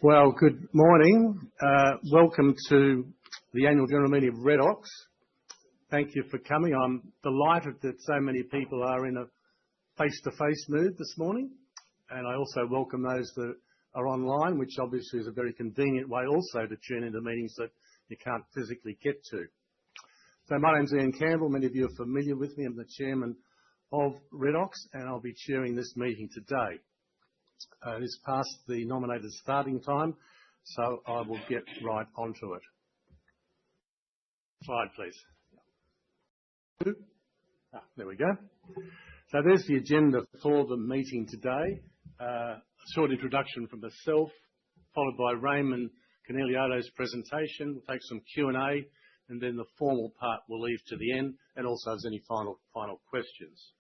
Well, good morning. Welcome to the annual general meeting of Redox. Thank you for coming. I'm delighted that so many people are in a face-to-face mood this morning, and I also welcome those that are online, which obviously is a very convenient way also to tune into meetings that you can't physically get to. So my name's Ian Campbell. Many of you are familiar with me. I'm the chairman of Redox, and I'll be chairing this meeting today. It is past the nominated starting time, so I will get right onto it. Slide, please. There we go. So there's the agenda for the meeting today. A short introduction from myself, followed by Raymond Corneliato's presentation. We'll take some Q&A, and then the formal part we'll leave to the end, and also if there's any final questions.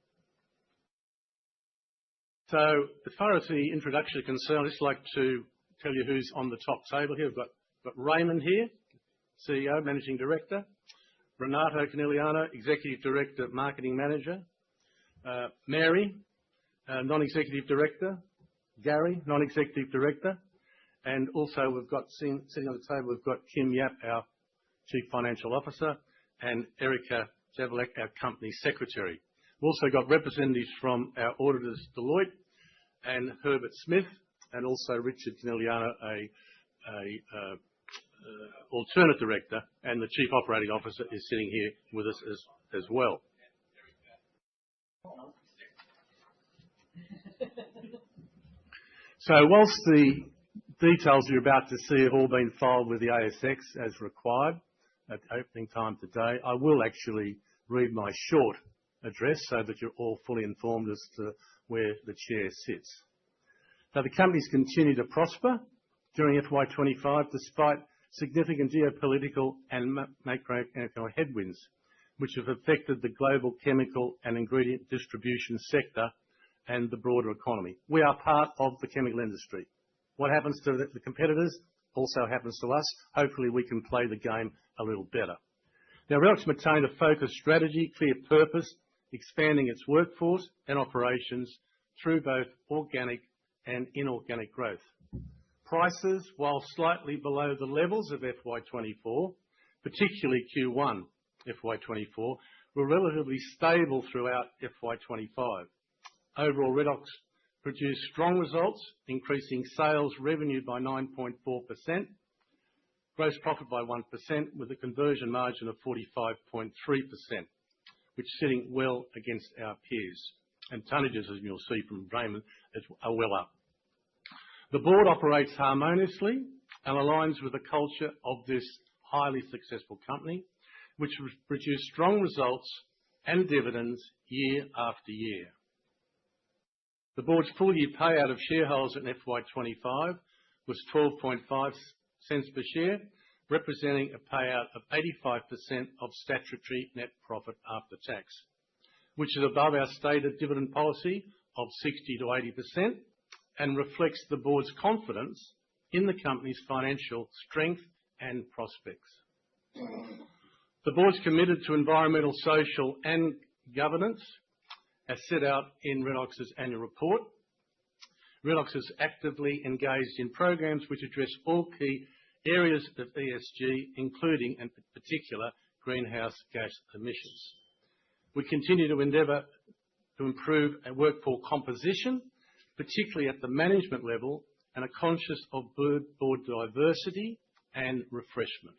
So as far as the introduction is concerned, I'd just like to tell you who's on the top table here. We've got Raymond here, CEO, Managing Director. Renato Corneliato, Executive Director, Marketing Manager. Mary, Non-Executive Director. Gary, Non-Executive Director. And also we've got, sitting on the table, we've got Kim Yap, our Chief Financial Officer, and Erica Javelek, our Company Secretary. We've also got representatives from our auditors, Deloitte, and Herbert Smith, and also Richard Corneliato, a alternate director, and the Chief Operating Officer is sitting here with us as well. So whilst the details you're about to see have all been filed with the ASX as required at opening time today, I will actually read my short address so that you're all fully informed as to where the chair sits. So the company's continued to prosper during FY25 despite significant geopolitical and macroeconomic headwinds which have affected the global chemical and ingredient distribution sector and the broader economy. We are part of the chemical industry. What happens to the competitors also happens to us. Hopefully we can play the game a little better. Now Redox maintained a focused strategy, clear purpose, expanding its workforce and operations through both organic and inorganic growth. Prices, while slightly below the levels of FY24, particularly Q1 FY24, were relatively stable throughout FY25. Overall, Redox produced strong results, increasing sales revenue by 9.4%, gross profit by 1%, with a conversion margin of 45.3%. which is sitting well against our peers. And tonnages, as you'll see from Raymond, are well up. The board operates harmoniously and aligns with the culture of this highly successful company, which produced strong results and dividends year after year. The board's full year payout of shareholders in FY25 was 12.5 cents per share, representing a payout of 85% of statutory net profit after tax, which is above our stated dividend policy of 60 to 80% and reflects the board's confidence in the company's financial strength and prospects. The board's committed to environmental, social and governance as set out in Redox's annual report. Redox is actively engaged in programs which address all key areas of ESG, including, in particular, greenhouse gas emissions. We continue to endeavour to improve our workforce composition, particularly at the management level, and are conscious of board diversity and refreshment.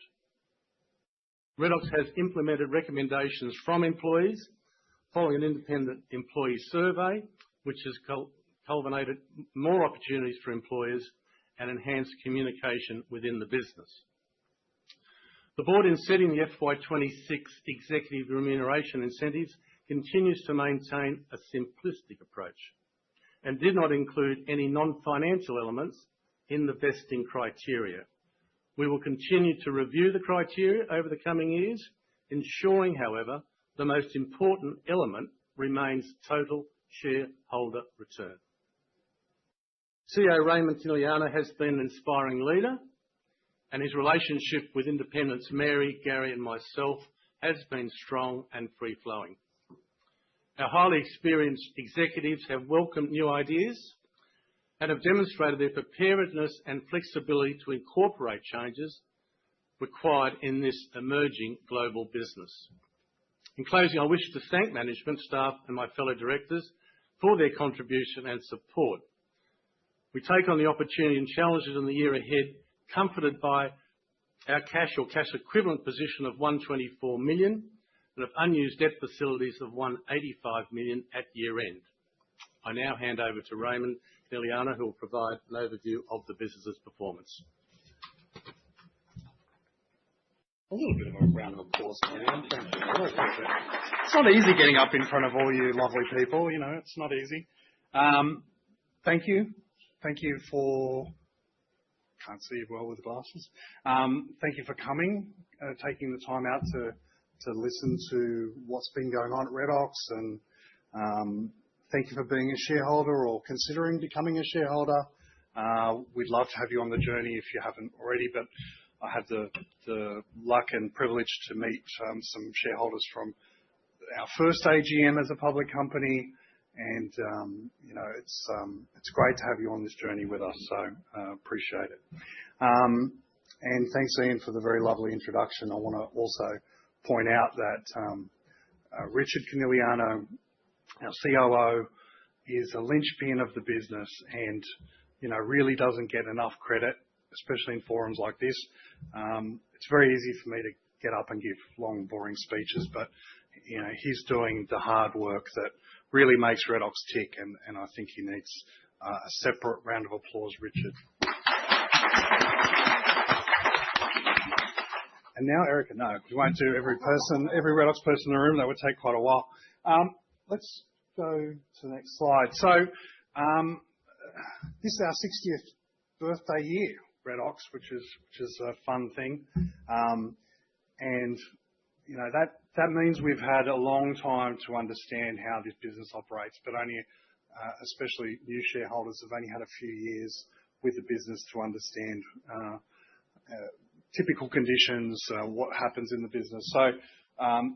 Redox has implemented recommendations from employees following an independent employee survey, which has culminated more opportunities for employers and enhanced communication within the business. The board, in setting the FY26 executive remuneration incentives, continues to maintain a simplistic approach and did not include any non-financial elements in the vesting criteria. We will continue to review the criteria over the coming years, ensuring, however, the most important element remains total shareholder return. CEO Raymond Corneliato has been an inspiring leader, and his relationship with independents Mary, Gary and myself has been strong and free-flowing. Our highly experienced executives have welcomed new ideas and have demonstrated their preparedness and flexibility to incorporate changes required in this emerging global business. In closing, I wish to thank management, staff, and my fellow directors for their contribution and support. We take on the opportunity and challenges in the year ahead, comforted by our cash or cash equivalent position of 124 million and of unused debt facilities of 185 million at year end. I now hand over to Raymond Conigliano, who will provide an overview of the business's performance. A little bit of a round of applause for you. Thank you. It's not easy getting up in front of all you lovely people, you know, it's not easy. Thank you. Thank you for, can't see you well with glasses. Thank you for coming, taking the time out to listen to what's been going on at Redox, and thank you for being a shareholder or considering becoming a shareholder. We'd love to have you on the journey if you haven't already, but I had the luck and privilege to meet some shareholders from our first AGM as a public company, and you know, it's great to have you on this journey with us. So appreciate it. And thanks, Ian, for the very lovely introduction. I want to also point out that Richard Conigliano, our COO, is a linchpin of the business, and you know, really doesn't get enough credit, especially in forums like this. It's very easy for me to get up and give long, boring speeches, but you know, he's doing the hard work that really makes Redox tick, and I think he needs a separate round of applause, Richard. And now, Erica, no, we won't do every Redox person in the room. That would take quite a while. Let's go to the next slide. So this is our 60th birthday year, Redox, which is a fun thing, and you know, that means we've had a long time to understand how this business operates, but only especially new shareholders have only had a few years with the business to understand typical conditions, what happens in the business. So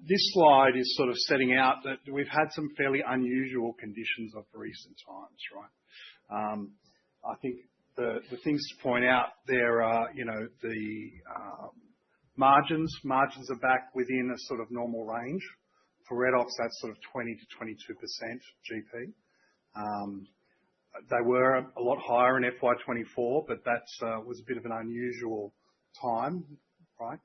this slide is sort of setting out that we've had some fairly unusual conditions of recent times, right? I think the things to point out there are, you know, the margins are back within a sort of normal range. For Redox, that's sort of 20 to 22% GP. They were a lot higher in FY24, but that was a bit of an unusual time, right?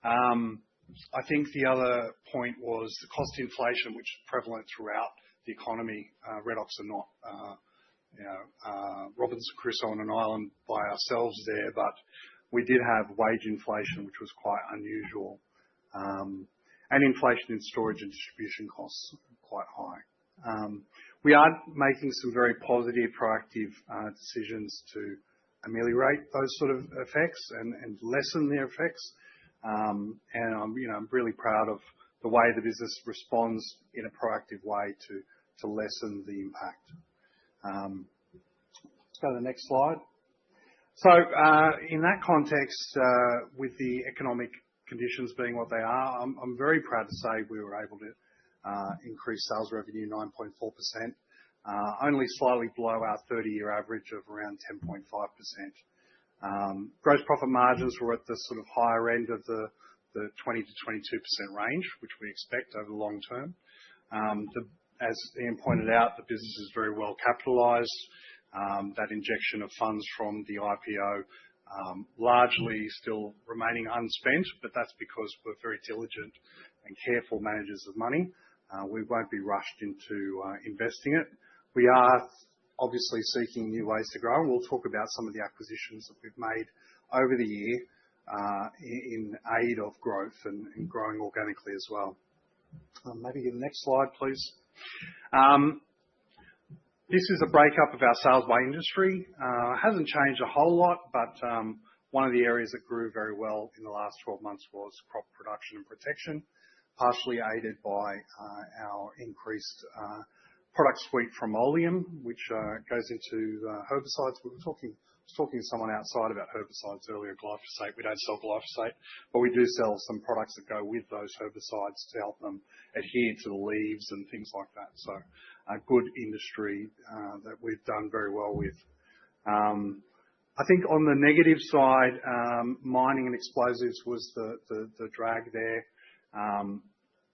I think the other point was the cost inflation, which is prevalent throughout the economy. Redox are not, you know, Robinson Crusoe on an island by ourselves there, but we did have wage inflation, which was quite unusual, and inflation in storage and distribution costs quite high. We are making some very positive, proactive decisions to ameliorate those sort of effects and lessen their effects. And I'm really proud of the way the business responds in a proactive way to lessen the impact. Let's go to the next slide. So in that context, with the economic conditions being what they are, I'm very proud to say we were able to increase sales revenue 9.4%, only slightly below our 30-year average of around 10.5%. Gross profit margins were at the sort of higher end of the 20 to 22% range, which we expect over the long term. As Ian pointed out, the business is very well capitalised. That injection of funds from the IPO largely still remaining unspent, but that's because we're very diligent and careful managers of money. We won't be rushed into investing it. We are obviously seeking new ways to grow, and we'll talk about some of the acquisitions that we've made over the year in aid of growth and growing organically as well. Maybe the next slide, please. This is a breakup of our sales by industry. It hasn't changed a whole lot, but one of the areas that grew very well in the last 12 months was crop production and protection, partially aided by our increased product suite from Oleum, which goes into herbicides. We were talking to someone outside about herbicides earlier, glyphosate. We don't sell glyphosate, but we do sell some products that go with those herbicides to help them adhere to the leaves and things like that. So a good industry that we've done very well with. I think on the negative side, mining and explosives was the drag there.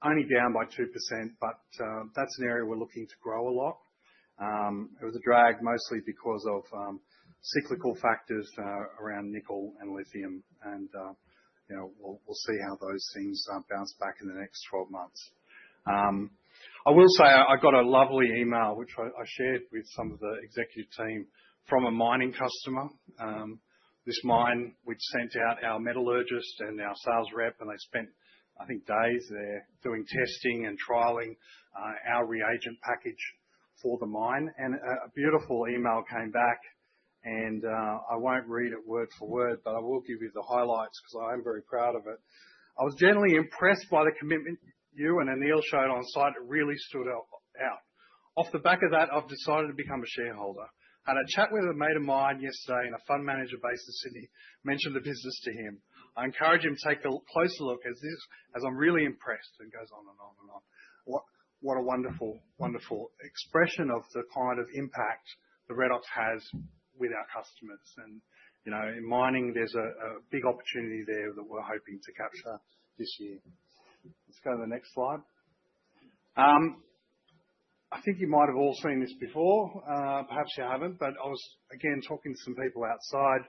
Only down by 2%, but that's an area we're looking to grow a lot. It was a drag mostly because of cyclical factors around nickel and lithium, and we'll see how those things bounce back in the next 12 months. I will say I got a lovely email which I shared with some of the executive team from a mining customer. This mine, which sent out our metallurgist and our sales rep, and they spent, I think, days there doing testing and trialing our reagent package for the mine. And a beautiful email came back, and I won't read it word for word, but I will give you the highlights because I am very proud of it. I was generally impressed by the commitment you and Anil showed on site. It really stood out. Off the back of that, I've decided to become a shareholder. Had a chat with a mate of mine yesterday, and a fund manager based in Sydney mentioned the business to him. I encourage him to take a closer look as I'm really impressed, and goes on and on and on. What a wonderful, wonderful expression of the kind of impact the Redox has with our customers. And, in mining, there's a big opportunity there that we're hoping to capture this year. Let's go to the next slide. I think you might have all seen this before. Perhaps you haven't, but I was, again, talking to some people outside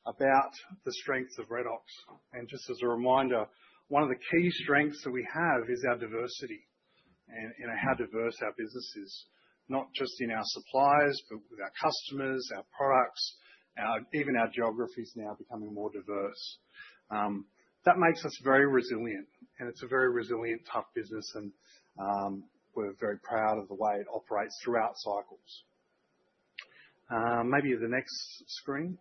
about the strengths of Redox. And just as a reminder, one of the key strengths that we have is our diversity and how diverse our business is, not just in our suppliers, but with our customers, our products, even our geographies now becoming more diverse. That makes us very resilient, and it's a very resilient, tough business, and we're very proud of the way it operates throughout cycles. Maybe the next screen.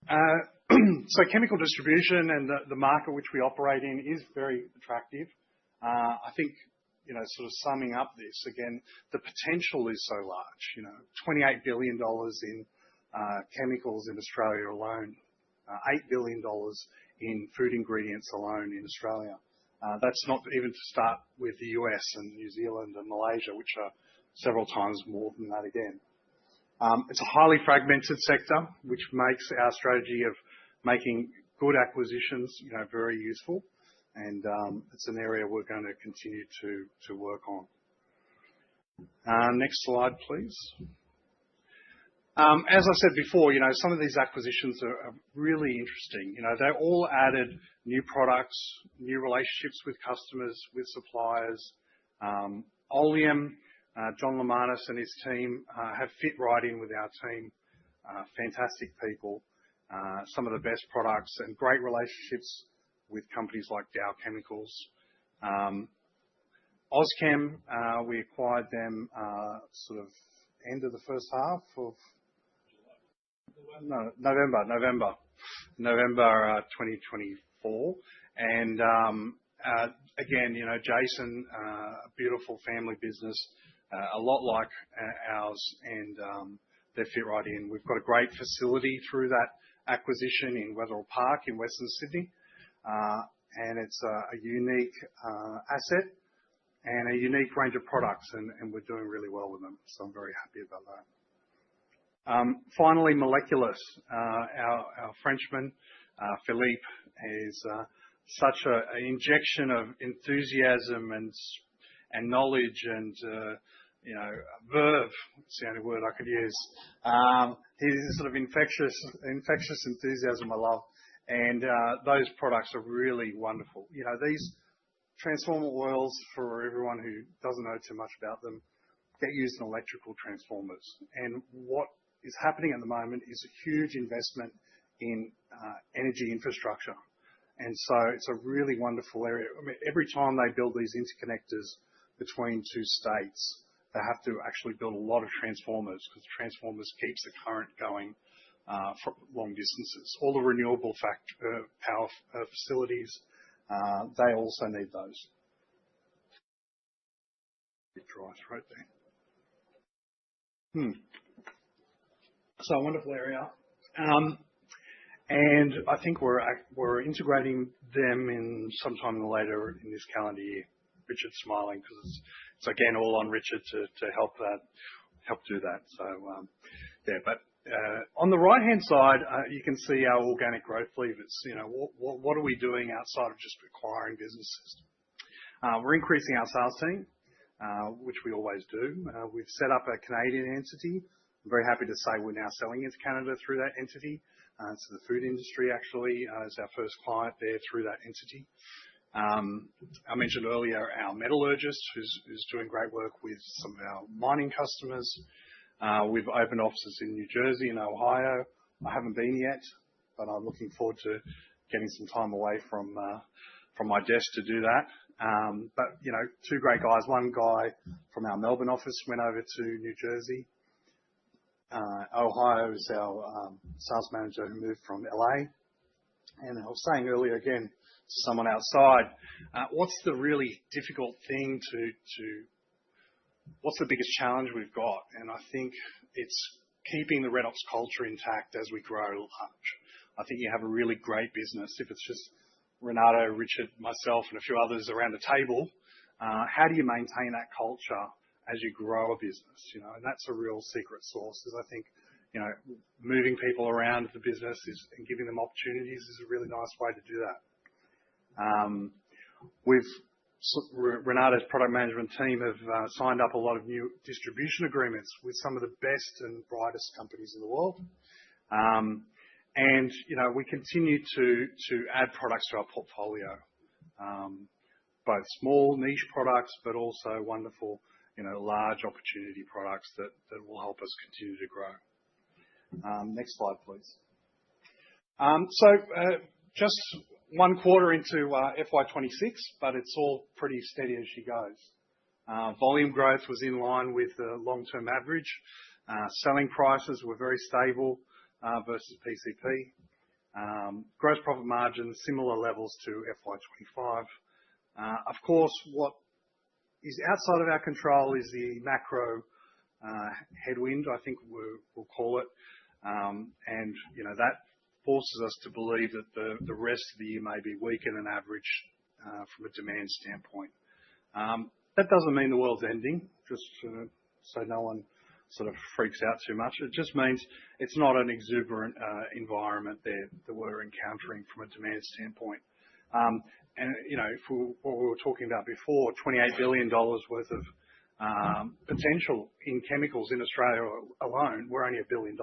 So chemical distribution and the market which we operate in is very attractive. I think, sort of summing up this again, the potential is so large. $28 billion in chemicals in Australia alone, $8 billion in food ingredients alone in Australia. That's not even to start with the US and New Zealand and Malaysia, which are several times more than that again. It's a highly fragmented sector, which makes our strategy of making good acquisitions, very useful. And it's an area we're going to continue to work on. Next slide, please. As I said before, some of these acquisitions are really interesting. They all added new products, new relationships with customers, with suppliers. Oleum, John Lamanis and his team have fit right in with our team. Fantastic people, some of the best products, and great relationships with companies like Dow Chemicals. Ozchem, we acquired them sort of end of the first half of November 2024. And again, Jason, a beautiful family business, a lot like ours, and they fit right in. We've got a great facility through that acquisition in Wetherill Park in Western Sydney, and it's a unique asset and a unique range of products, and we're doing really well with them. So I'm very happy about that. Finally, Moleculus, our Frenchman, Philippe, is such an injection of enthusiasm and knowledge and, verve, it's the only word I could use. He's sort of infectious enthusiasm I love. And those products are really wonderful. These transformer oils, for everyone who doesn't know too much about them, get used in electrical transformers. And what is happening at the moment is a huge investment in energy infrastructure. And so it's a really wonderful area. I mean, every time they build these interconnectors between two states, they have to actually build a lot of transformers, because transformers keeps the current going for long distances. All the renewable power facilities, they also need those. It dries right there. So a wonderful area. And I think we're integrating them in sometime later in this calendar year. Richard's smiling because it's again all on Richard to help do that. On the right-hand side, you can see our organic growth levers. What are we doing outside of just acquiring businesses? We're increasing our sales team, which we always do. We've set up a Canadian entity. I'm very happy to say we're now selling into Canada through that entity. The food industry actually is our first client there through that entity. I mentioned earlier our metallurgist who's doing great work with some of our mining customers. We've opened offices in New Jersey and Ohio. I haven't been yet, but I'm looking forward to getting some time away from my desk to do that. Two great guys. One guy from our Melbourne office went over to New Jersey. Ohio is our sales manager who moved from LA. And I was saying earlier again to someone outside, what's the really difficult thing what's the biggest challenge we've got? And I think it's keeping the Redox culture intact as we grow large. I think you have a really great business. If it's just Renato, Richard, myself, and a few others around the table, how do you maintain that culture as you grow a business? And that's a real secret sauce. Is I think, moving people around the business and giving them opportunities is a really nice way to do that. Renato's product management team have signed up a lot of new distribution agreements with some of the best and brightest companies in the world. We continue to add products to our portfolio, both small niche products, but also wonderful, large opportunity products that will help us continue to grow. Next slide, please. Just one quarter into FY26, but it's all pretty steady as she goes. Volume growth was in line with the long-term average. Selling prices were very stable versus PCP. Gross profit margin, similar levels to FY25. Of course, what is outside of our control is the macro headwind, I think we'll call it. That forces us to believe that the rest of the year may be weaker than average from a demand standpoint. That doesn't mean the world's ending, just so no one sort of freaks out too much. It just means it's not an exuberant environment there that we're encountering from a demand standpoint. What we were talking about before, $28 billion worth of potential in chemicals in Australia alone, we're only $1 billion.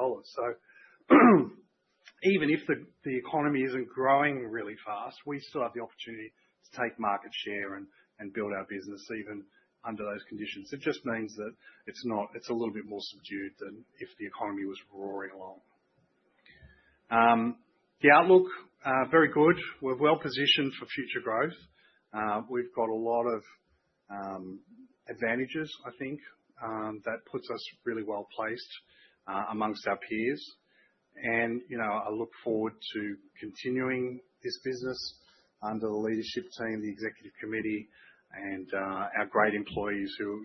Even if the economy isn't growing really fast, we still have the opportunity to take market share and build our business even under those conditions. It just means that it's a little bit more subdued than if the economy was roaring along. The outlook, very good. We're well positioned for future growth. We've got a lot of advantages, I think, that puts us really well placed amongst our peers. I look forward to continuing this business under the leadership team, the executive committee, and our great employees who,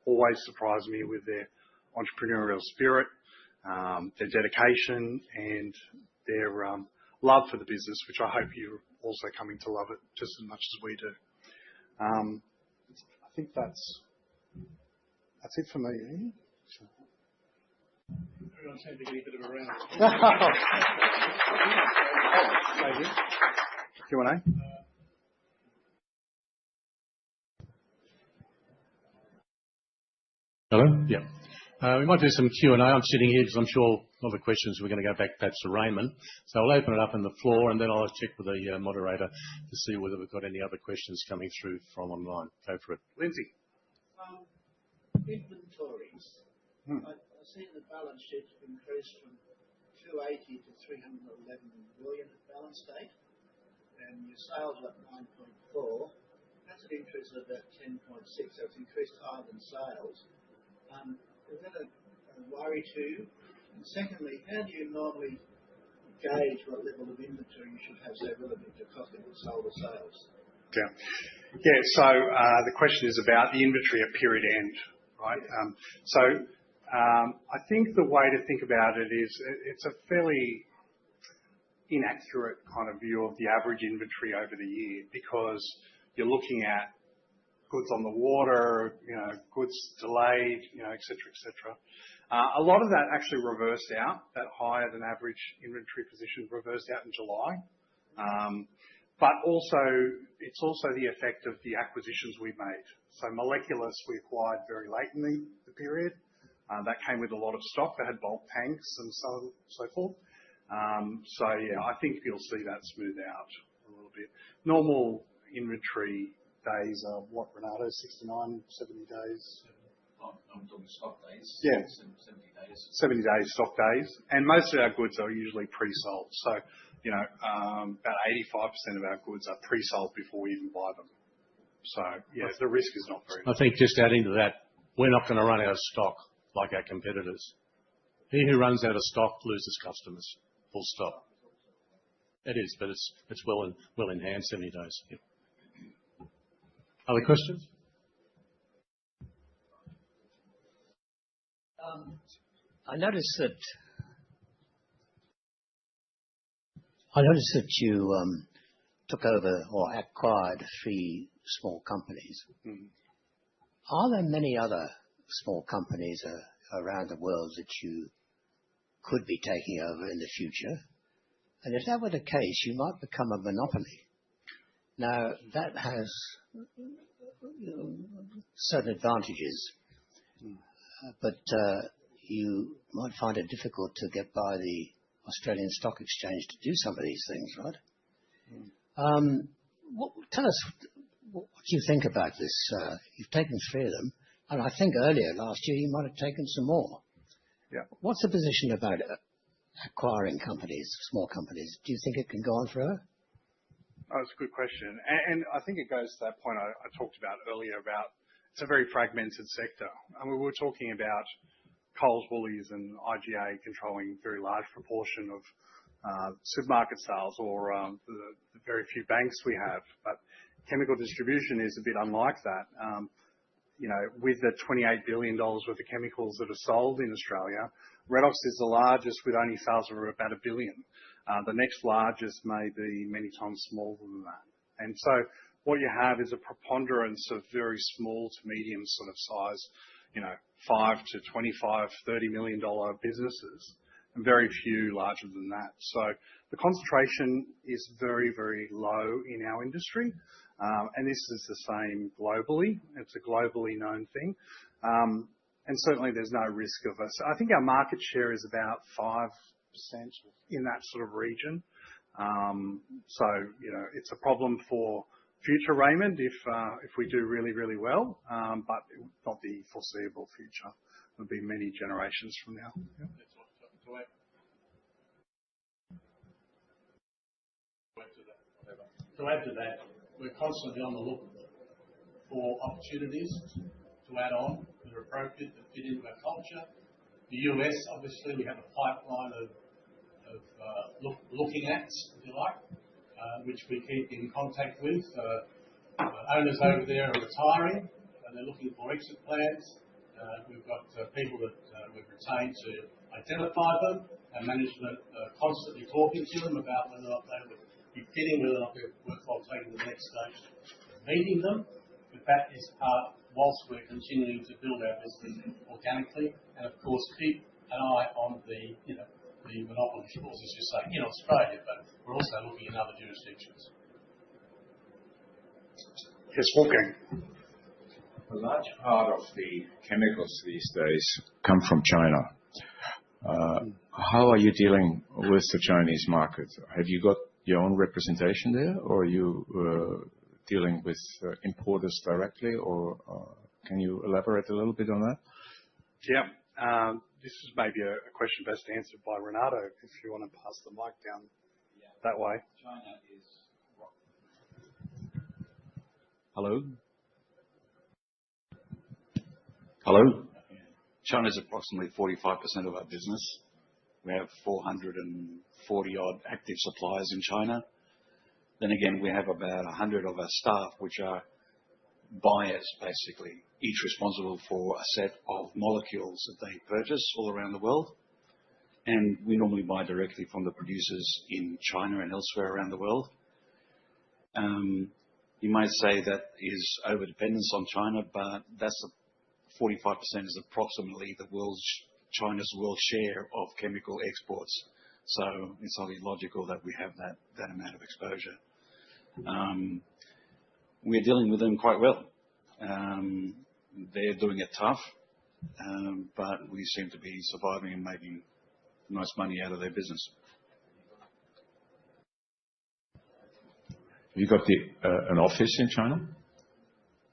always surprise me with their entrepreneurial spirit, their dedication, and their love for the business, which I hope you're also coming to love it just as much as we do. I think that's it for me. Everyone's had to get a bit of a round. Q&A? Hello? Yeah. We might do some Q&A. I'm sitting here because I'm sure a lot of the questions we're going to go back perhaps to Raymond. So I'll open it up on the floor and then I'll check with the moderator to see whether we've got any other questions coming through from online. Go for it. Lindsay. Inventories. I've seen the balance sheet increase from 280 to 311 million at balance date, and your sales are at 9.4. That's an increase of about 10.6, so it's increased higher than sales. Is that a worry to you? And secondly, how do you normally gauge what level of inventory you should have, say, relative to cost of goods sold or sales? Yeah. So the question is about the inventory at period end, right? I think the way to think about it is it's a fairly inaccurate kind of view of the average inventory over the year because you're looking at goods on the water, goods delayed, et cetera, et cetera. A lot of that actually reversed out. That higher than average inventory position reversed out in July. But it's also the effect of the acquisitions we've made. So Moleculus we acquired very late in the period. That came with a lot of stock that had bulk tanks and so forth. So yeah, I think you'll see that smooth out a little bit. Normal inventory days are what, Renato? 69, 70 days? I'm talking stock days. Yeah. 70 days. 70 days stock days. And most of our goods are usually pre-sold. So, about 85% of our goods are pre-sold before we even buy them. So, yeah, the risk is not very I think just adding to that, we're not going to run out of stock like our competitors. He who runs out of stock loses customers. Full stop. It is, but it's well in hand, 70 days. Yeah. Other questions? I noticed that you took over or acquired 3 small companies. Are there many other small companies around the world that you could be taking over in the future? And if that were the case, you might become a monopoly. Now, that has certain advantages, but you might find it difficult to get by the Australian Stock Exchange to do some of these things, right? Tell us what you think about this. You've taken 3 of them, and I think earlier last year you might have taken some more. Yeah. What's the position about acquiring companies, small companies? Do you think it can go on forever? Oh, that's a good question. And I think it goes to that point I talked about earlier about it's a very fragmented sector. I mean, we were talking about Coles, Woolies and IGA controlling a very large proportion of supermarket sales or the very few banks we have. But chemical distribution is a bit unlike that. With the $28 billion worth of chemicals that are sold in Australia, Redox is the largest with only sales of about $1 billion. The next largest may be many times smaller than that. And so what you have is a preponderance of very small to medium sort of size, $5 to $25, $30 million businesses, and very few larger than that. So the concentration is very, very low in our industry. And this is the same globally. It's a globally known thing. And certainly there's no risk of us. I think our market share is about 5% in that sort of region. So, it's a problem for future, Raymond, if we do really, really well, but not the foreseeable future. It'll be many generations from now. Yeah. To add to that, we're constantly on the look for opportunities to add on that are appropriate, that fit into our culture. The US, obviously, we have a pipeline of looking at, if you like, which we keep in contact with. Owners over there are retiring and they're looking for exit plans. We've got people that we've retained to identify them, and management constantly talking to them about whether or not they would be fitting, whether or not they're worthwhile taking the next stage of meeting them. But that is part, whilst we're continuing to build our business organically, and of course keep an eye on the monopoly clause, as you say, in Australia, but we're also looking in other jurisdictions. Yes, Wolfgang. A large part of the chemicals these days come from China. How are you dealing with the Chinese market? Have you got your own representation there, or are you dealing with importers directly, or can you elaborate a little bit on that? Yeah. This is maybe a question best answered by Renato, if you want to pass the mic down that way. China is what? Hello? Hello? China is approximately 45% of our business. We have 440 odd active suppliers in China. Then again, we have about 100 of our staff, which are buyers, basically, each responsible for a set of molecules that they purchase all around the world. And we normally buy directly from the producers in China and elsewhere around the world. You might say that is overdependence on China, but that's 45% is approximately China's world share of chemical exports. So it's only logical that we have that amount of exposure. We're dealing with them quite well. They're doing it tough, but we seem to be surviving and making nice money out of their business. Have you got an office in China?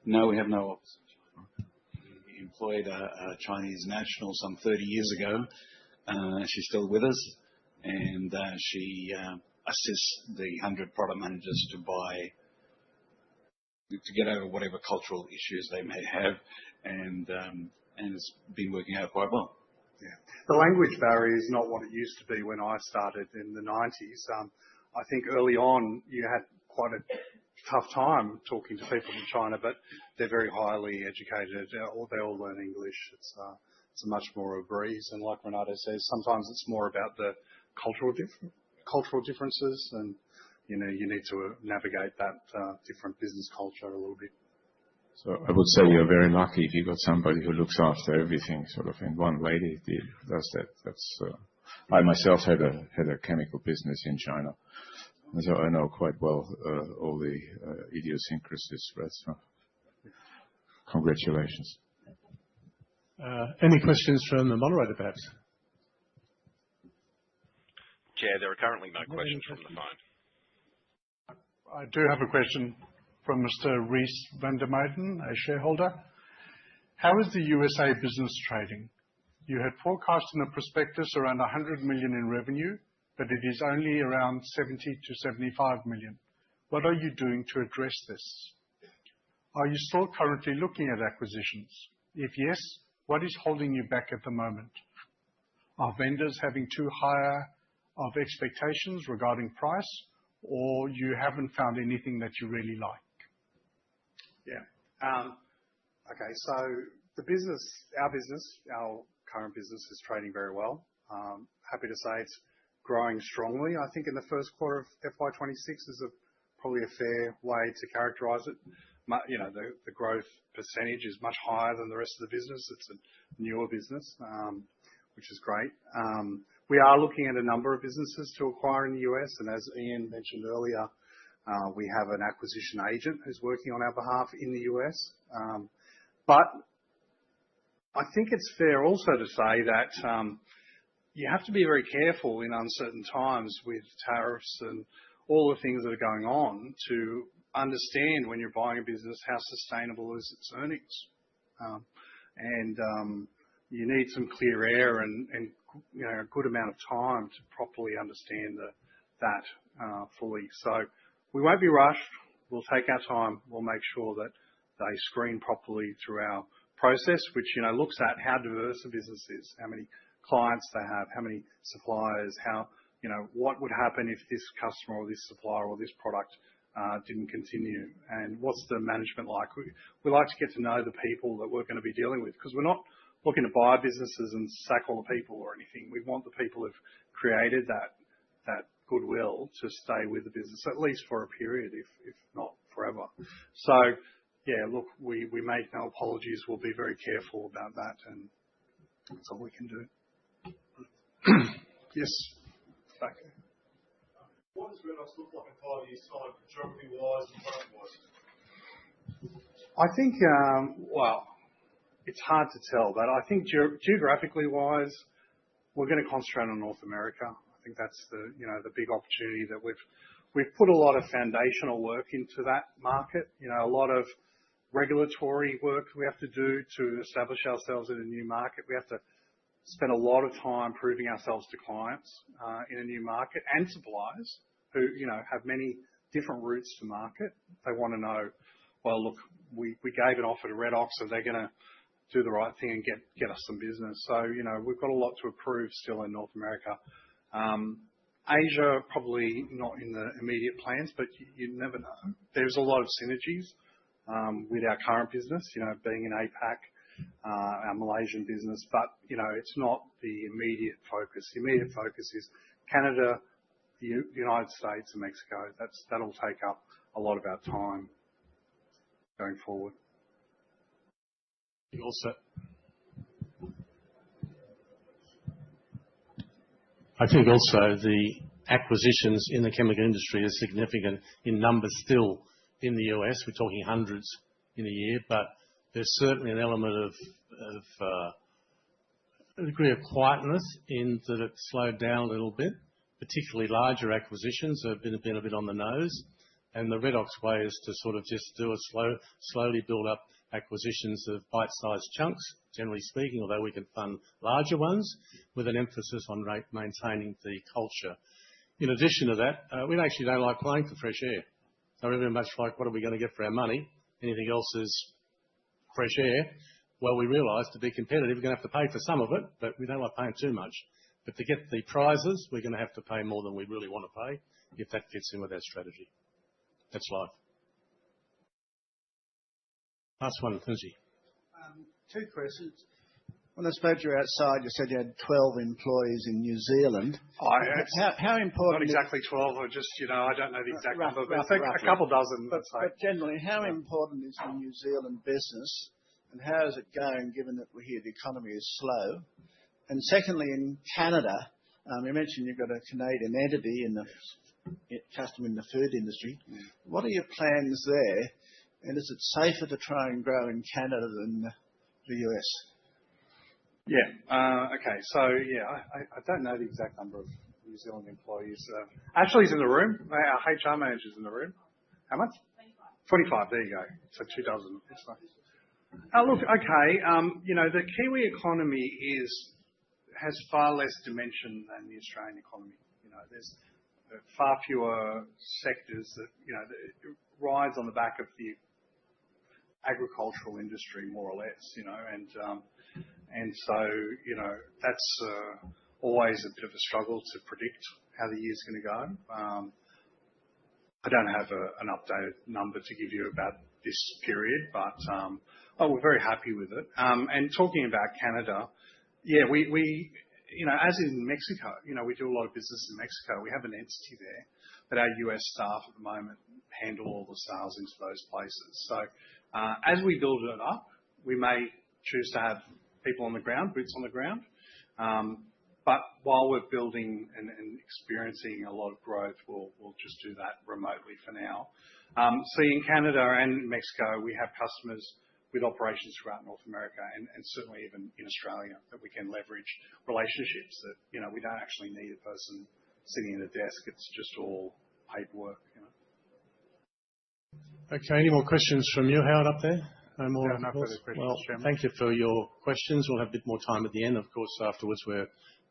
No, we have no office in China. We employed a Chinese national some 30 years ago. She's still with us, and she assists the 100 product managers to get over whatever cultural issues they may have, and it's been working out quite well. Yeah. The language barrier is not what it used to be when I started in the 90s. I think early on you had quite a tough time talking to people from China, but they're very highly educated. They all learn English. It's much more a breeze. And like Renato says, sometimes it's more about the cultural differences, and you need to navigate that different business culture a little bit. So I would say you're very lucky if you got somebody who looks after everything sort of in one lady does that. I myself had a chemical business in China, so I know quite well all the idiosyncrasies. Right? So congratulations. Any questions from the moderator, perhaps? Chair, there are currently no questions from the phone. I do have a question from Mr. Reese van der Meijden, a shareholder. How is the USA business trading? You had forecast in the prospectus around 100 million in revenue, but it is only around 70 to 75 million. What are you doing to address this? Are you still currently looking at acquisitions? If yes, what is holding you back at the moment? Are vendors having too high of expectations regarding price, or you haven't found anything that you really like? Yeah. Okay. So our current business is trading very well. Happy to say it's growing strongly. I think in the first quarter of FY26 is probably a fair way to characterize it. The growth percentage is much higher than the rest of the business. It's a newer business, which is great. We are looking at a number of businesses to acquire in the US, and as Ian mentioned earlier, we have an acquisition agent who's working on our behalf in the US. But I think it's fair also to say that you have to be very careful in uncertain times with tariffs and all the things that are going on to understand when you're buying a business how sustainable is its earnings. You need some clear air and a good amount of time to properly understand that fully. So we won't be rushed. We'll take our time. We'll make sure that they screen properly through our process, which looks at how diverse a business is, how many clients they have, how many suppliers, what would happen if this customer or this supplier or this product didn't continue, and what's the management like. We like to get to know the people that we're going to be dealing with, because we're not looking to buy businesses and sack all the people or anything. We want the people who've created that goodwill to stay with the business, at least for a period, if not forever. So, yeah, look, we make no apologies. We'll be very careful about that, and that's all we can do. Yes. Back there. What does Redox look like in 5 years' time, geography-wise and product-wise? I think, it's hard to tell, but I think geographically-wise, we're going to concentrate on North America. I think that's the big opportunity that we've put a lot of foundational work into that market. A lot of regulatory work we have to do to establish ourselves in a new market. We have to spend a lot of time proving ourselves to clients in a new market and suppliers who have many different routes to market. They want to know, well, look, we gave an offer to Redox, so they're going to do the right thing and get us some business. So we've got a lot to approve still in North America. Asia probably not in the immediate plans, but you never know. There's a lot of synergies with our current business, being in APAC, our Malaysian business, but it's not the immediate focus. The immediate focus is Canada, the United States, and Mexico. That'll take up a lot of our time. going forward. I think also the acquisitions in the chemical industry are significant in numbers still in the U.S. We're talking hundreds in a year, but there's certainly an element of a degree of quietness in that it's slowed down a little bit. Particularly larger acquisitions have been a bit on the nose, and the Redox way is to sort of just do a slowly build up acquisitions of bite-sized chunks, generally speaking, although we can fund larger ones with an emphasis on maintaining the culture. In addition to that, we actually don't like playing for fresh air. So we're very much like, what are we going to get for our money? Anything else is fresh air. Well, we realise to be competitive, we're going to have to pay for some of it, but we don't like paying too much. But to get the prizes, we're going to have to pay more than we really want to pay if that fits in with our strategy. That's life. Last one, Lindsay. Two questions. When I spoke to you outside, you said you had 12 employees in New Zealand. How important? Not exactly 12, or just, I don't know the exact number, but I think roughly. a couple dozen, let's say. But generally, how important is the New Zealand business, and how is it going, given that we hear the economy is slow? And secondly, in Canada, you mentioned you've got a Canadian entity in the custom in the food industry. What are your plans there? And is it safer to try and grow in Canada than the US? Yeah. Okay. So, I don't know the exact number of New Zealand employees. Ashley's in the room. Our HR manager's in the room. How much? 25. There you go. So 2 dozen. Look, okay. The Kiwi economy has far less dimension than the Australian economy. There's far fewer sectors that, it rides on the back of the agricultural industry, more or less, and so, that's always a bit of a struggle to predict how the year's going to go. I don't have an updated number to give you about this period, but we're very happy with it. And talking about Canada, we as in Mexico, we do a lot of business in Mexico. We have an entity there, but our US staff at the moment handle all the sales into those places. So as we build it up, we may choose to have people on the ground, boots on the ground. But while we're building and experiencing a lot of growth, we'll just do that remotely for now. So in Canada and Mexico, we have customers with operations throughout North America and certainly even in Australia that we can leverage relationships that, we don't actually need a person sitting at a desk. It's just all paperwork. Okay. Any more questions from you, Howard, up there? No more. No further questions, Well, Chairman. thank you for your questions. We'll have a bit more time at the end. Of course, afterwards, we're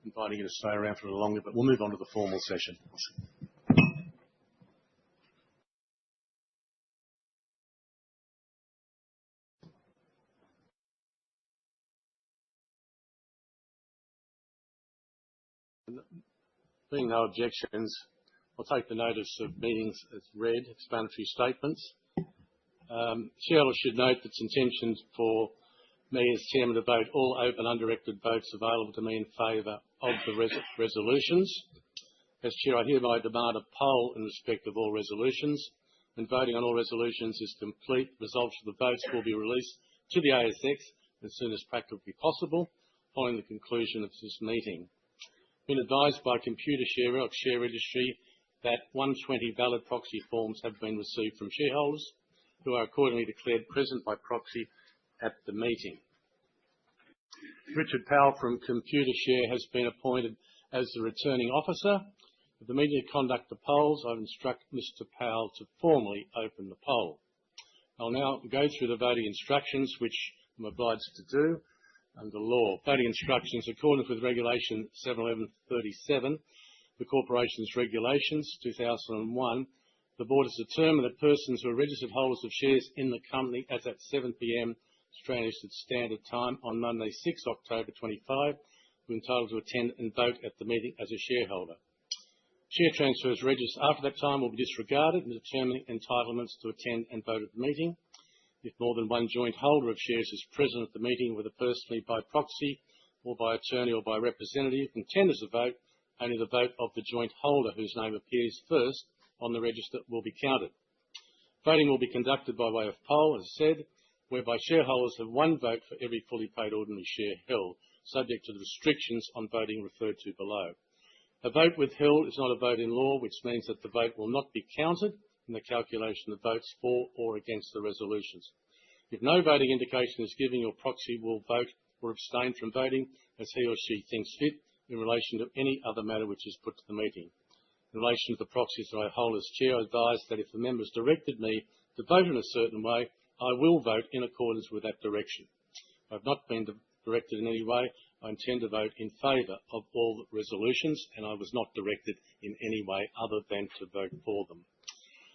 inviting you to stay around for a little longer, but we'll move on to the formal session. Being no objections, I'll take the notice of meetings as read, explanatory statements. Shareholders should note that it's intention for me as Chairman to vote all open undirected votes available to me in favour of the resolutions. As Chair, I hereby demand a poll in respect of all resolutions. When voting on all resolutions is complete, results of the votes will be released to the ASX as soon as practically possible following the conclusion of this meeting. Been advised by Computershare of Share Registry that 120 valid proxy forms have been received from shareholders who are accordingly declared present by proxy at the meeting. Richard Powell from Computershare has been appointed as the returning officer of the meeting to conduct the polls. I've instructed Mr. Powell to formally open the poll. I'll now go through the voting instructions, which I'm obliged to do under law. Voting instructions according with Regulation 71137, the Corporations Regulations 2001. The board has determined that persons who are registered holders of shares in the company as at 7 p.m. Australian Standard Time on Monday, 6 October 25, were entitled to attend and vote at the meeting as a shareholder. Share transfers registered after that time will be disregarded in determining entitlements to attend and vote at the meeting. If more than one joint holder of shares is present at the meeting, whether personally by proxy or by attorney or by representative, and tenders a vote, only the vote of the joint holder whose name appears first on the register will be counted. Voting will be conducted by way of poll, as said, whereby shareholders have one vote for every fully paid ordinary share held, subject to the restrictions on voting referred to below. A vote withheld is not a vote in law, which means that the vote will not be counted in the calculation of votes for or against the resolutions. If no voting indication is given, your proxy will vote or abstain from voting as he or she thinks fit in relation to any other matter which is put to the meeting. In relation to the proxies that I hold as chair, I advise that if the members directed me to vote in a certain way, I will vote in accordance with that direction. I have not been directed in any way. I intend to vote in favour of all resolutions, and I was not directed in any way other than to vote for them.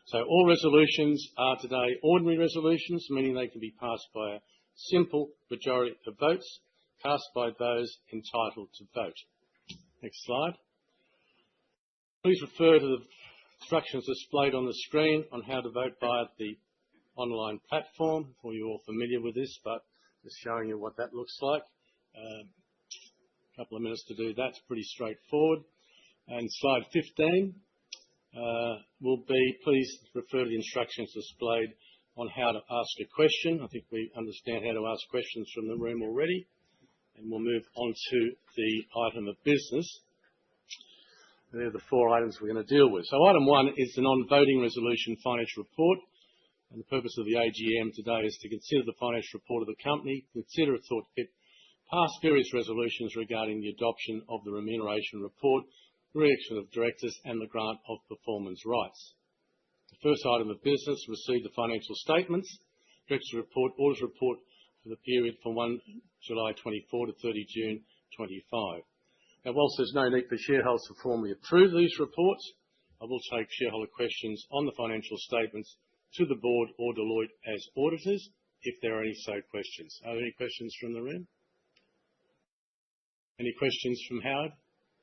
So all resolutions are today ordinary resolutions, meaning they can be passed by a simple majority of votes cast by those entitled to vote. Next slide. Please refer to the instructions displayed on the screen on how to vote via the online platform. I'm sure you're all familiar with this, but just showing you what that looks like. A couple of minutes to do that. It's pretty straightforward. And slide 15 will be, please refer to the instructions displayed on how to ask a question. I think we understand how to ask questions from the room already. And we'll move on to the item of business. They're the four items we're going to deal with. So item 1 is the non-voting resolution financial report. And the purpose of the AGM today is to consider the financial report of the company, consider if thought fit, pass various resolutions regarding the adoption of the remuneration report, the re-election of directors and the grant of performance rights. The first item of business, receive the financial statements, director's report, auditor's report for the period from 1 July 24 to 30 June 25. Now, whilst there's no need for shareholders to formally approve these reports, I will take shareholder questions on the financial statements to the board or Deloitte as auditors, if there are any so questions. Are there any questions from the room? Any questions from Howard,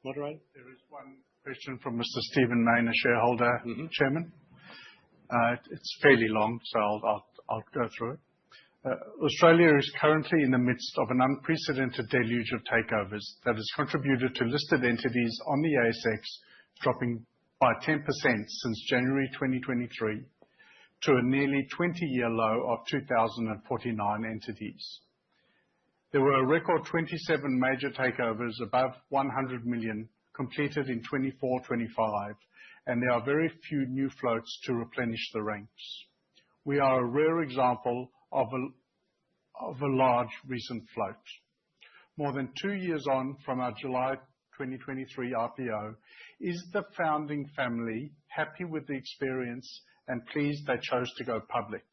moderator? There is one question from Mr. Stephen Mayne, a shareholder, Chairman. It's fairly long, so I'll go through it. Australia is currently in the midst of an unprecedented deluge of takeovers that has contributed to listed entities on the ASX dropping by 10% since January 2023 to a nearly 20-year low of 2,049 entities. There were a record 27 major takeovers above 100 million completed in 24-25, and there are very few new floats to replenish the ranks. We are a rare example of a large recent float. More than 2 years on from our July 2023 IPO, is the founding family happy with the experience and pleased they chose to go public,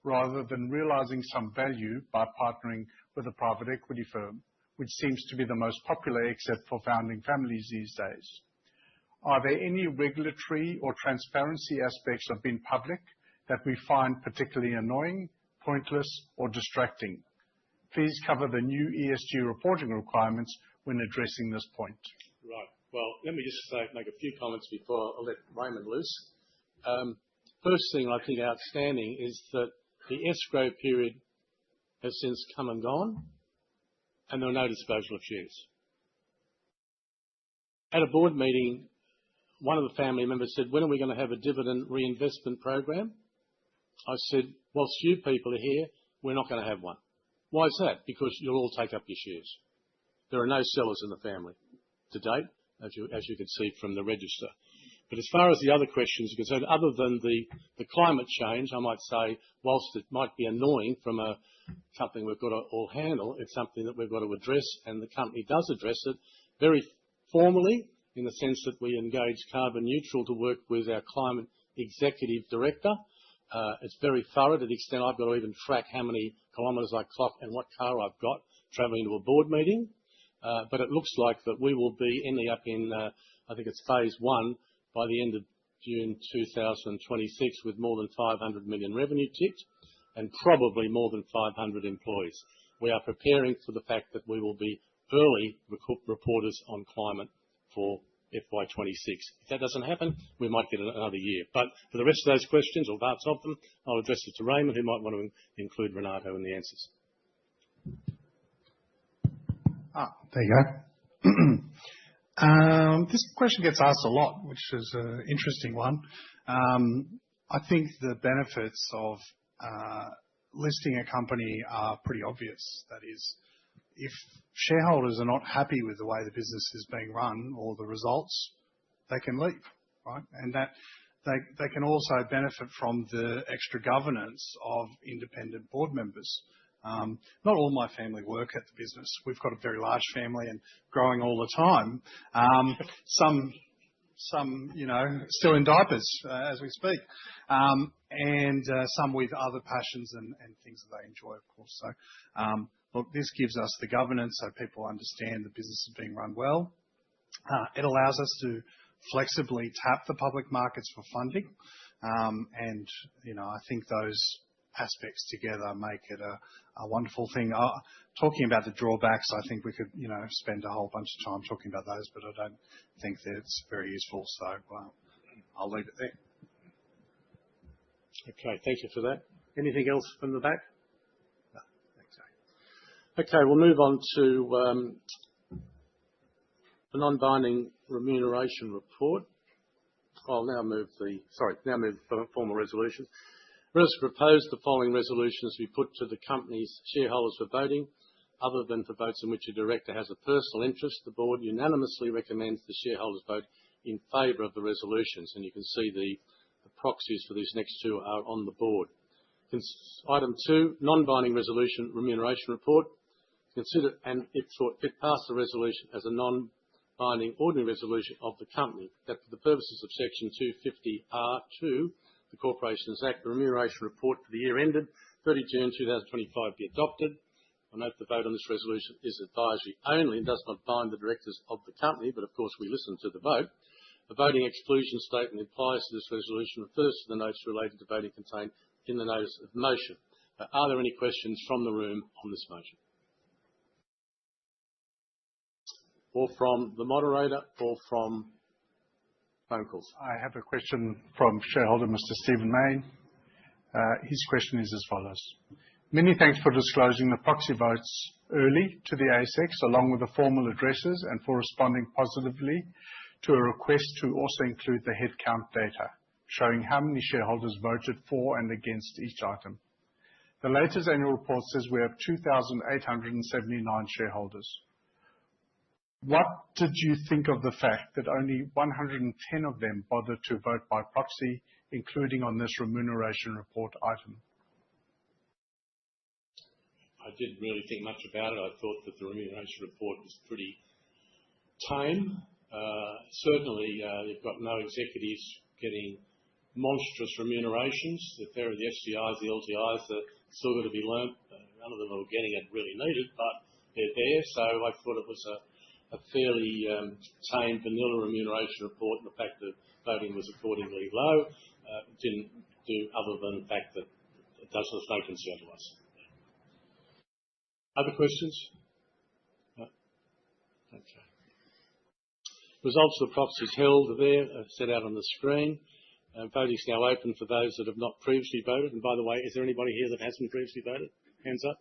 rather than realizing some value by partnering with a private equity firm, which seems to be the most popular except for founding families these days? Are there any regulatory or transparency aspects of being public that we find particularly annoying, pointless, or distracting? Please cover the new ESG reporting requirements when addressing this point. Right. Well, let me just make a few comments before I let Raymond loose. First thing I think outstanding is that the escrow period has since come and gone, and there are no disposal of shares. At a board meeting, one of the family members said, "When are we going to have a dividend reinvestment program?" I said, "Whilst you people are here, we're not going to have one." Why is that? Because you'll all take up your shares. There are no sellers in the family to date, as you can see from the register. But as far as the other questions are concerned, other than the climate change, I might say, whilst it might be annoying from something we've got to all handle, it's something that we've got to address, and the company does address it very formally, in the sense that we engage Carbon Neutral to work with our climate executive director. It's very thorough to the extent I've got to even track how many kilometres I clock and what car I've got travelling to a board meeting. But it looks like that we will be ending up in, I think it's phase 1, by the end of June 2026 with more than 500 million revenue ticked and probably more than 500 employees. We are preparing for the fact that we will be early reporters on climate for FY26. If that doesn't happen, we might get another year. But for the rest of those questions, or parts of them, I'll address it to Raymond, who might want to include Renato in the answers. There you go. This question gets asked a lot, which is an interesting one. I think the benefits of listing a company are pretty obvious. That is, if shareholders are not happy with the way the business is being run or the results, they can leave, right? And that they can also benefit from the extra governance of independent board members. Not all my family work at the business. We've got a very large family and growing all the time. Some still in diapers as we speak, and some with other passions and things that they enjoy, of course. So, look, this gives us the governance so people understand the business is being run well. It allows us to flexibly tap the public markets for funding, and I think those aspects together make it a wonderful thing. Talking about the drawbacks, I think we could spend a whole bunch of time talking about those, but I don't think that it's very useful. So I'll leave it there. Okay, thank you for that. Anything else from the back? No, thanks, Jay. Okay, we'll move on to the non-binding remuneration report. I'll now move the formal resolutions. Let us propose the following resolutions be put to the company's shareholders for voting, other than for votes in which a director has a personal interest. The board unanimously recommends the shareholders vote in favour of the resolutions, and you can see the proxies for these next two are on the board. Item 2, non-binding resolution remuneration report. Consider and if thought fit pass the resolution as a non-binding ordinary resolution of the company that for the purposes of section 250R(2) the Corporations Act, the remuneration report for the year ended 30 June 2025 be adopted. I note the vote on this resolution is advisory only and does not bind the directors of the company, but of course we listen to the vote. The voting exclusion statement applies to this resolution refers to the notes related to voting contained in the notice of motion. Are there any questions from the room on this motion? Or from the moderator or from phone calls? I have a question from shareholder Mr. Stephen Mayne. His question is as follows. Many thanks for disclosing the proxy votes early to the ASX along with the formal addresses and for responding positively to a request to also include the headcount data showing how many shareholders voted for and against each item. The latest annual report says we have 2,879 shareholders. What did you think of the fact that only 110 of them bothered to vote by proxy, including on this remuneration report item? I didn't really think much about it. I thought that the remuneration report was pretty tame. Certainly, you've got no executives getting monstrous remunerations. There are the STIs, the LTIs that still got to be learnt. None of them are getting it really needed, but they're there. So I thought it was a fairly tame vanilla remuneration report, and the fact that voting was accordingly low didn't do other than the fact that it does us no concern to us. Other questions? No? Okay. Results of the proxies held are there, set out on the screen. Voting is now open for those that have not previously voted. And by the way, is there anybody here that hasn't previously voted? Hands up.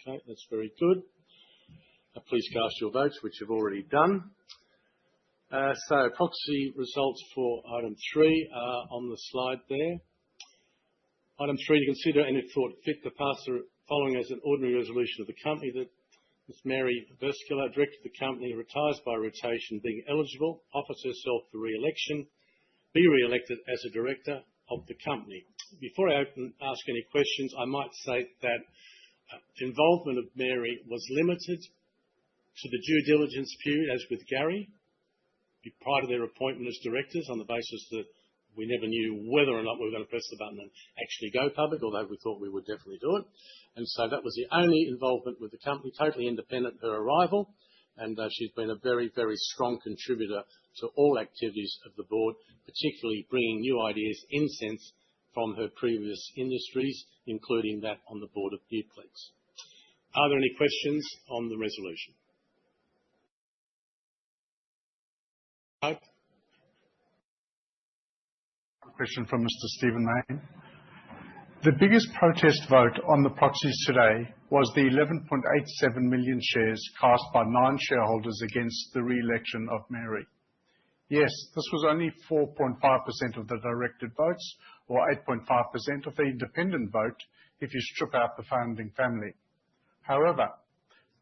Okay, that's very good. Please cast your votes, which you've already done. So proxy results for item 3 are on the slide there. Item 3, to consider and if thought fit to pass the following as an ordinary resolution of the company that Ms. Mary Verskeler, Director of the company, retires by rotation, being eligible, offers herself for re-election, be re-elected as a Director of the company. Before I ask any questions, I might say that involvement of Mary was limited to the due diligence period, as with Gary, prior to their appointment as directors, on the basis that we never knew whether or not we were going to press the button and actually go public, although we thought we would definitely do it. And so that was the only involvement with the company, totally independent of her arrival. And she's been a very, very strong contributor to all activities of the board, particularly bringing new ideas in sense from her previous industries, including that on the board of Newplex. Are there any questions on the resolution? Hope? Question from Mr. Stephen Mayne. The biggest protest vote on the proxies today was the 11.87 million shares cast by 9 shareholders against the re-election of Mary. Yes, this was only 4.5% of the directed votes, or 8.5% of the independent vote if you strip out the founding family. However,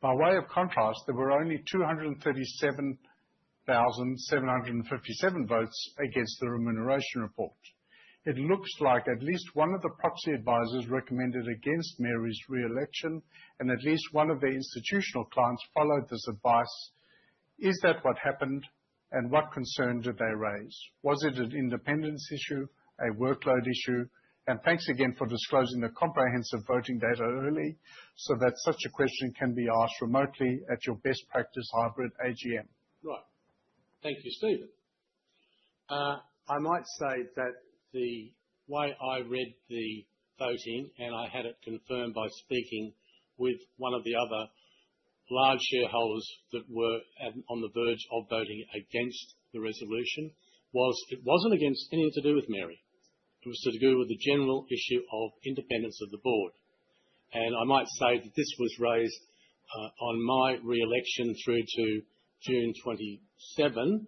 by way of contrast, there were only 237,757 votes against the remuneration report. It looks like at least one of the proxy advisors recommended against Mary's re-election, and at least one of their institutional clients followed this advice. Is that what happened, and what concern did they raise? Was it an independence issue, a workload issue? And thanks again for disclosing the comprehensive voting data early so that such a question can be asked remotely at your best practice hybrid AGM. Right. Thank you, Stephen. I might say that the way I read the voting, and I had it confirmed by speaking with one of the other large shareholders that were on the verge of voting against the resolution, was it wasn't against anything to do with Mary. It was to do with the general issue of independence of the board. And I might say that this was raised on my re-election through to June 27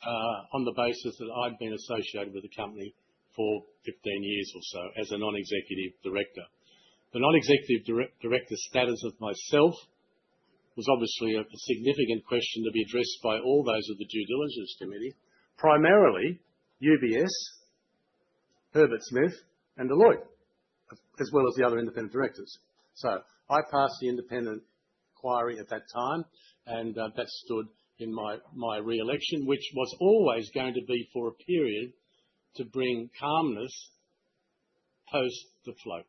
on the basis that I'd been associated with the company for 15 years or so as a non-executive director. The non-executive director status of myself was obviously a significant question to be addressed by all those of the due diligence committee, primarily UBS, Herbert Smith and Deloitte, as well as the other independent directors. So I passed the independent inquiry at that time, and that stood in my re-election, which was always going to be for a period to bring calmness post the float.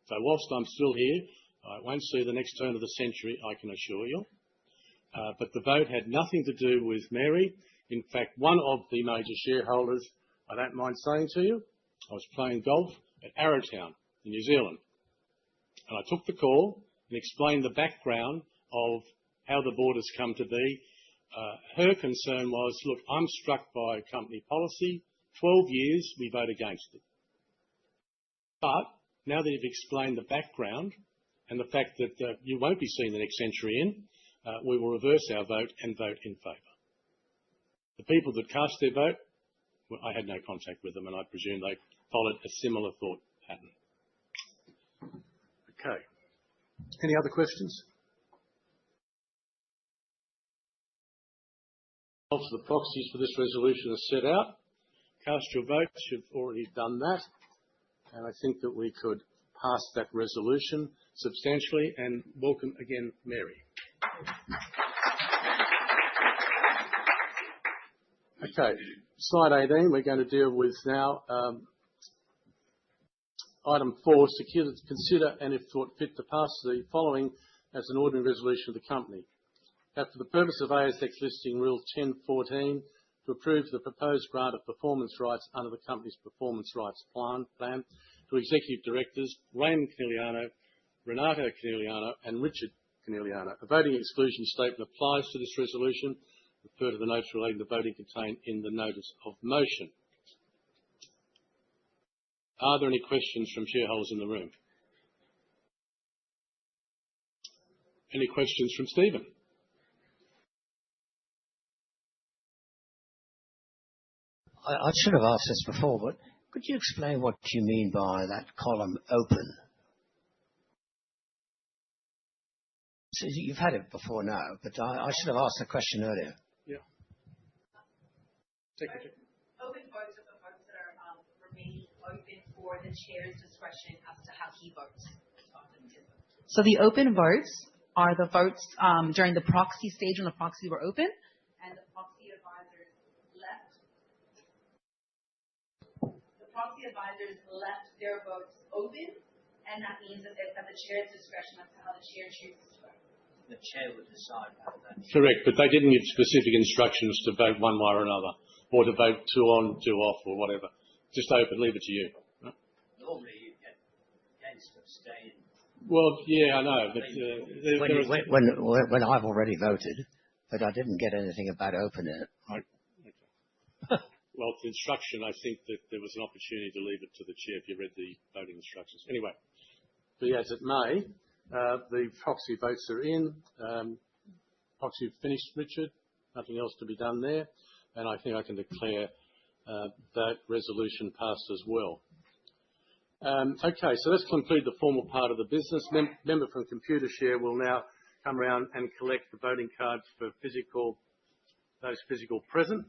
So whilst I'm still here, I won't see the next turn of the century, I can assure you. But the vote had nothing to do with Mary. In fact, one of the major shareholders, I don't mind saying to you, I was playing golf at Arrowtown in New Zealand. And I took the call and explained the background of how the board has come to be. Her concern was, look, I'm struck by company policy. 12 years, we vote against it. But now that you've explained the background and the fact that you won't be seeing the next century in, we will reverse our vote and vote in favour. The people that cast their vote, well, I had no contact with them, and I presume they followed a similar thought pattern. Okay. Any other questions? Also, the proxies for this resolution are set out. Cast your votes. You've already done that. And I think that we could pass that resolution substantially, and welcome again, Mary. Okay, slide 18, we're going to deal with now item 4, consider and if thought fit to pass the following as an ordinary resolution of the company. That for the purpose of ASX listing rule 10.14, to approve the proposed grant of performance rights under the company's performance rights plan to executive directors Raymond Conigliano, Renato Conigliano and Richard Conigliano. A voting exclusion statement applies to this resolution. Refer to the notes relating to voting contained in the notice of motion. Are there any questions from shareholders in the room? Any questions from Stephen? I should have asked this before, but could you explain what you mean by that column open? So you've had it before now, but I should have asked the question earlier. Yeah. Secretary. Open votes are the votes that are remaining open for the chair's discretion as to how he votes. So the open votes are the votes during the proxy stage when the proxies were open, and the proxy advisors left. The proxy advisors left their votes open, and that means that it's at the chair's discretion as to how the chair chooses to vote. The chair would decide how that. Correct, but they didn't give specific instructions to vote one way or another, or to vote 2 on, 2 off, or whatever. Just open, leave it to you. Right? Normally you get against abstain. Well, yeah, I know, but when I've already voted, but I didn't get anything about open in it. Right. Okay. Well, the instruction, I think that there was an opportunity to leave it to the chair if you read the voting instructions. Anyway, be as it may, the proxy votes are in. Proxy finished, Richard. Nothing else to be done there. and I think I can declare that resolution passed as well. Okay, so let's conclude the formal part of the business. Member from Computershare will now come around and collect the voting cards for those physical present.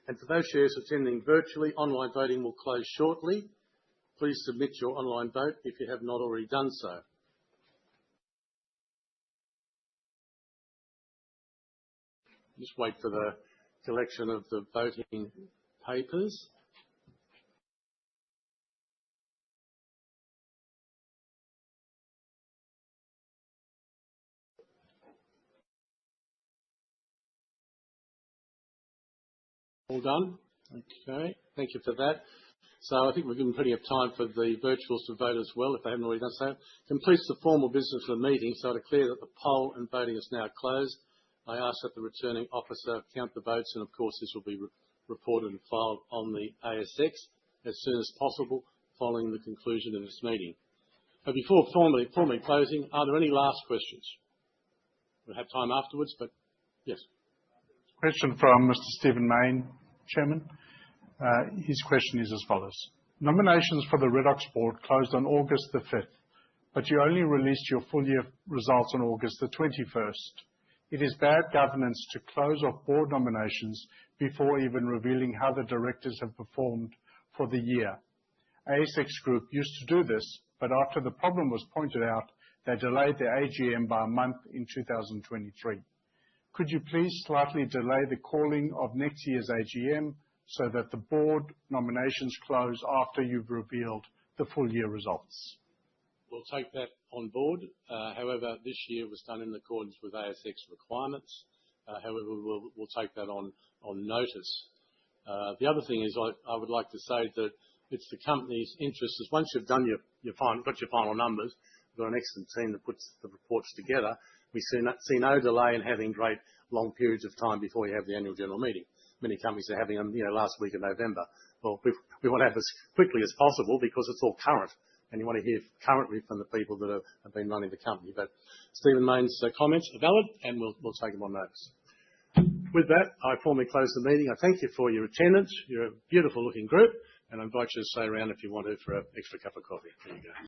And for those shares attending virtually, online voting will close shortly. Please submit your online vote if you have not already done so. Just wait for the collection of the voting papers. All done? Okay, thank you for that. So I think we've given plenty of time for the virtuals to vote as well, if they haven't already done so. Completes the formal business of the meeting, so I declare that the poll and voting is now closed. I ask that the returning officer count the votes, and of course this will be reported and filed on the ASX as soon as possible following the conclusion of this meeting. But before formally closing, are there any last questions? We'll have time afterwards, but yes. Question from Mr. Stephen Mayne, Chairman. His question is as follows. Nominations for the Redox board closed on August the 5th, but you only released your full year results on August the 21st. It is bad governance to close off board nominations before even revealing how the directors have performed for the year. ASX Group used to do this, but after the problem was pointed out, they delayed their AGM by a month in 2023. Could you please slightly delay the calling of next year's AGM so that the board nominations close after you've revealed the full year results? We'll take that on board. However, this year was done in accordance with ASX requirements. However, we'll take that on notice. The other thing is I would like to say that it's the company's interest is once you've done got your final numbers, we've got an excellent team that puts the reports together. We see no delay in having great long periods of time before you have the annual general meeting. Many companies are having them, last week of November. Well, we want to have as quickly as possible because it's all current, and you want to hear currently from the people that have been running the company. But Stephen Mayne's comments are valid, and we'll take them on notice. With that, I formally close the meeting. I thank you for your attendance. You're a beautiful looking group, and I invite you to stay around if you want to for an extra cup of coffee. There you go.